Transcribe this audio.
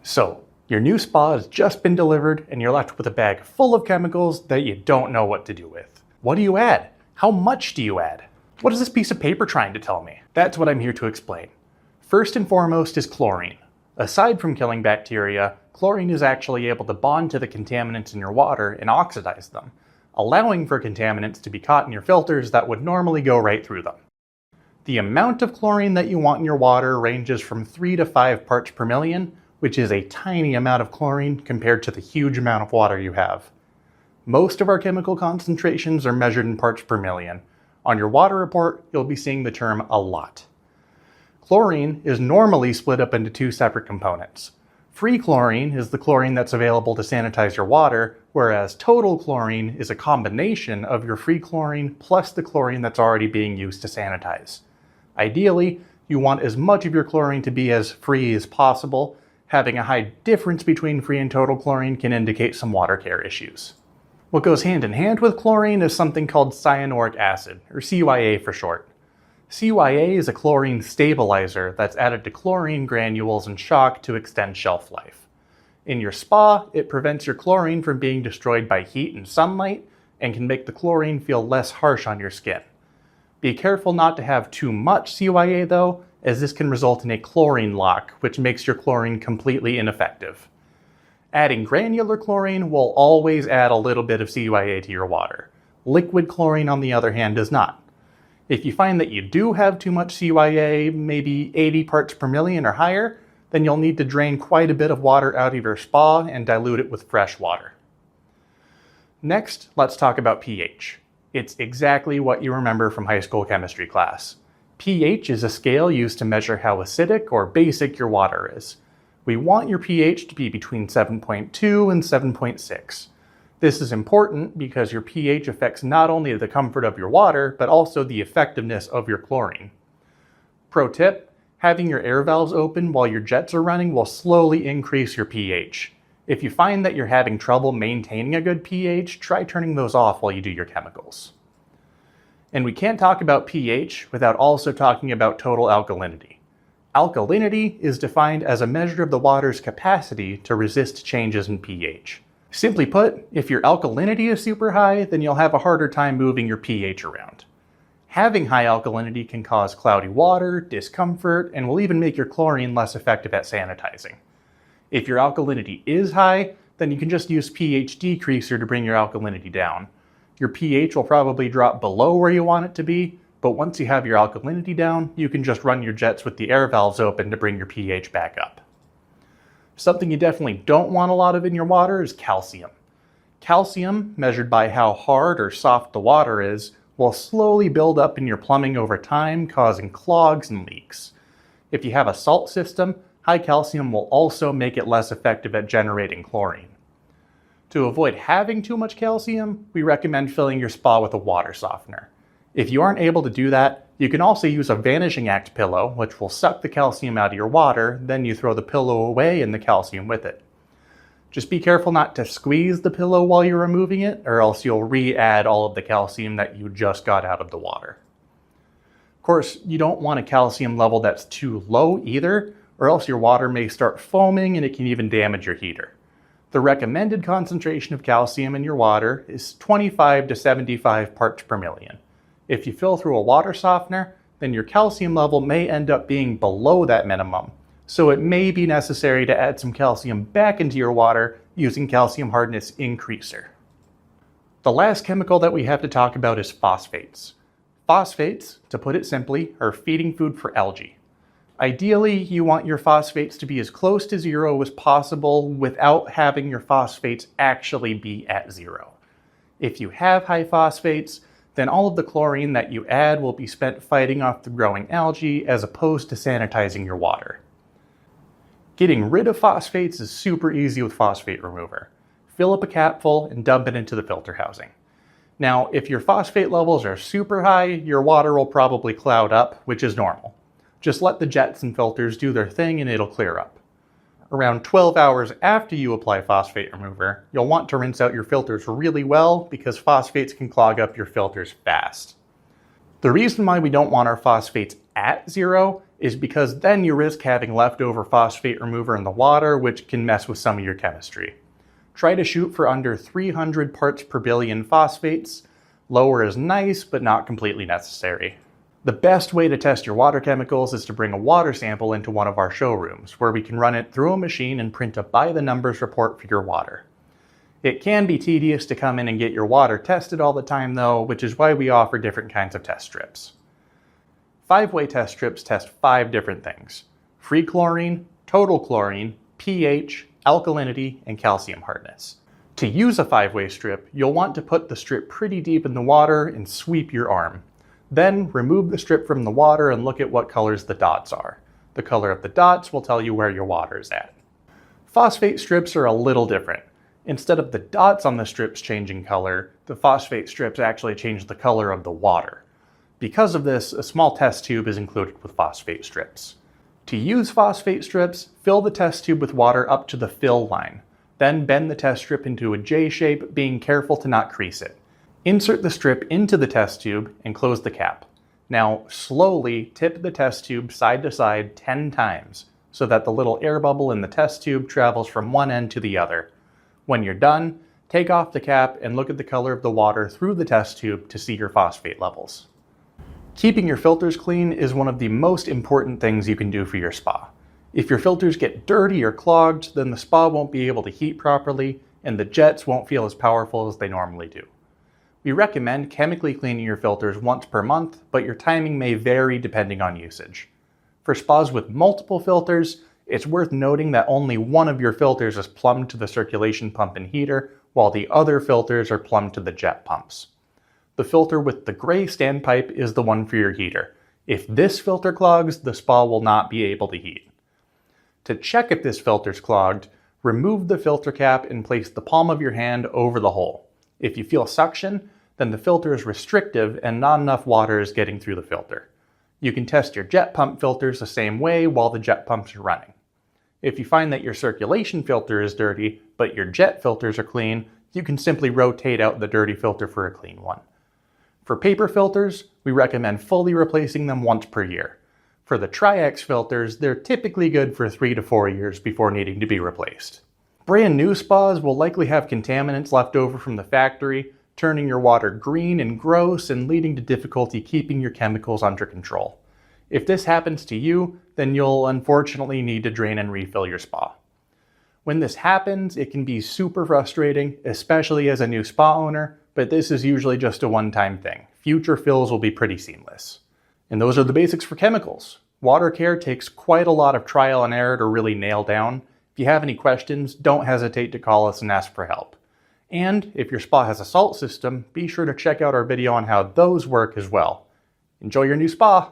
So, your new spa has just been delivered and you're left with a bag full of chemicals that you don't know what to do with. What do you add? How much do you add? What is this piece of paper trying to tell me? That's what I'm here to explain. First and foremost is chlorine. Aside from killing bacteria, chlorine is actually able to bond to the contaminants in your water and oxidize them, allowing for contaminants to be caught in your filters that would normally go right through them. The amount of chlorine that you want in your water ranges from 3 to 5 parts per million, which is a tiny amount of chlorine compared to the huge amount of water you have. Most of our chemical concentrations are measured in parts per million. On your water report, you'll be seeing the term a lot. Chlorine is normally split up into two separate components. Free chlorine is the chlorine that's available to sanitize your water, whereas total chlorine is a combination of your free chlorine plus the chlorine that's already being used to sanitize. Ideally, you want as much of your chlorine to be as free as possible. Having a high difference between free and total chlorine can indicate some water care issues. What goes hand in hand with chlorine is something called cyanuric acid, or CYA for short. CYA is a chlorine stabilizer that's added to chlorine granules and shock to extend shelf life. In your spa, it prevents your chlorine from being destroyed by heat and sunlight and can make the chlorine feel less harsh on your skin. Be careful not to have too much CYA though, as this can result in a chlorine lock, which makes your chlorine completely ineffective. Adding granular chlorine will always add a little bit of CYA to your water. Liquid chlorine, on the other hand, does not. If you find that you do have too much CYA, maybe 80 parts per million or higher, then you'll need to drain quite a bit of water out of your spa and dilute it with fresh water. Next, let's talk about pH. It's exactly what you remember from high school chemistry class. pH is a scale used to measure how acidic or basic your water is. We want your pH to be between 7.2 and 7.6. This is important because your pH affects not only the comfort of your water, but also the effectiveness of your chlorine. Pro tip, having your air valves open while your jets are running will slowly increase your pH. If you find that you're having trouble maintaining a good pH, try turning those off while you do your chemicals. And we can't talk about pH without also talking about total alkalinity. Alkalinity is defined as a measure of the water's capacity to resist changes in pH. Simply put, if your alkalinity is super high, then you'll have a harder time moving your pH around. Having high alkalinity can cause cloudy water, discomfort, and will even make your chlorine less effective at sanitizing. If your alkalinity is high, then you can just use pH decreaser to bring your alkalinity down. Your pH will probably drop below where you want it to be, but once you have your alkalinity down, you can just run your jets with the air valves open to bring your pH back up. Something you definitely don't want a lot of in your water is calcium. Calcium, measured by how hard or soft the water is, will slowly build up in your plumbing over time, causing clogs and leaks. If you have a salt system, high calcium will also make it less effective at generating chlorine. To avoid having too much calcium, we recommend filling your spa with a water softener. If you aren't able to do that, you can also use a Vanishing Act pillow, which will suck the calcium out of your water, then you throw the pillow away and the calcium with it. Just be careful not to squeeze the pillow while you're removing it, or else you'll re-add all of the calcium that you just got out of the water. Of course, you don't want a calcium level that's too low either, or else your water may start foaming and it can even damage your heater. The recommended concentration of calcium in your water is 25 to 75 parts per million. If you fill through a water softener, then your calcium level may end up being below that minimum, so it may be necessary to add some calcium back into your water using calcium hardness increaser. The last chemical that we have to talk about is phosphates. Phosphates, to put it simply, are feeding food for algae. Ideally, you want your phosphates to be as close to zero as possible without having your phosphates actually be at zero. If you have high phosphates, then all of the chlorine that you add will be spent fighting off the growing algae as opposed to sanitizing your water. Getting rid of phosphates is super easy with phosphate remover. Fill up a capful and dump it into the filter housing. Now, if your phosphate levels are super high, your water will probably cloud up, which is normal. Just let the jets and filters do their thing and it'll clear up. Around 12 hours after you apply phosphate remover, you'll want to rinse out your filters really well because phosphates can clog up your filters fast. The reason why we don't want our phosphates at zero is because then you risk having leftover phosphate remover in the water, which can mess with some of your chemistry. Try to shoot for under 300 parts per billion phosphates. Lower is nice, but not completely necessary. The best way to test your water chemicals is to bring a water sample into one of our showrooms, where we can run it through a machine and print a by-the-numbers report for your water. It can be tedious to come in and get your water tested all the time though, which is why we offer different kinds of test strips. 5-way test strips test 5 different things: free chlorine, total chlorine, pH, alkalinity, and calcium hardness. To use a 5-way strip, you'll want to put the strip pretty deep in the water and sweep your arm. Then remove the strip from the water and look at what colors the dots are. The color of the dots will tell you where your water is at. Phosphate strips are a little different. Instead of the dots on the strips changing color, the phosphate strips actually change the color of the water. Because of this, a small test tube is included with phosphate strips. To use phosphate strips, fill the test tube with water up to the fill line. Then bend the test strip into a J shape, being careful to not crease it. Insert the strip into the test tube and close the cap. Now slowly tip the test tube side to side 10 times so that the little air bubble in the test tube travels from one end to the other. When you're done, take off the cap and look at the color of the water through the test tube to see your phosphate levels. Keeping your filters clean is one of the most important things you can do for your spa. If your filters get dirty or clogged, then the spa won't be able to heat properly and the jets won't feel as powerful as they normally do. We recommend chemically cleaning your filters once per month, but your timing may vary depending on usage. For spas with multiple filters, it's worth noting that only one of your filters is plumbed to the circulation pump and heater, while the other filters are plumbed to the jet pumps. The filter with the gray standpipe is the one for your heater. If this filter clogs, the spa will not be able to heat. To check if this filter's clogged, remove the filter cap and place the palm of your hand over the hole. If you feel suction, then the filter is restrictive and not enough water is getting through the filter. You can test your jet pump filters the same way while the jet pumps are running. If you find that your circulation filter is dirty, but your jet filters are clean, you can simply rotate out the dirty filter for a clean one. For paper filters, we recommend fully replacing them once per year. For the Tri-X filters, they're typically good for 3 to 4 years before needing to be replaced. Brand new spas will likely have contaminants left over from the factory, turning your water green and gross and leading to difficulty keeping your chemicals under control. If this happens to you, then you'll unfortunately need to drain and refill your spa. When this happens, it can be super frustrating, especially as a new spa owner, but this is usually just a one-time thing. Future fills will be pretty seamless. And those are the basics for chemicals. Water care takes quite a lot of trial and error to really nail down. If you have any questions, don't hesitate to call us and ask for help. And if your spa has a salt system, be sure to check out our video on how those work as well. Enjoy your new spa!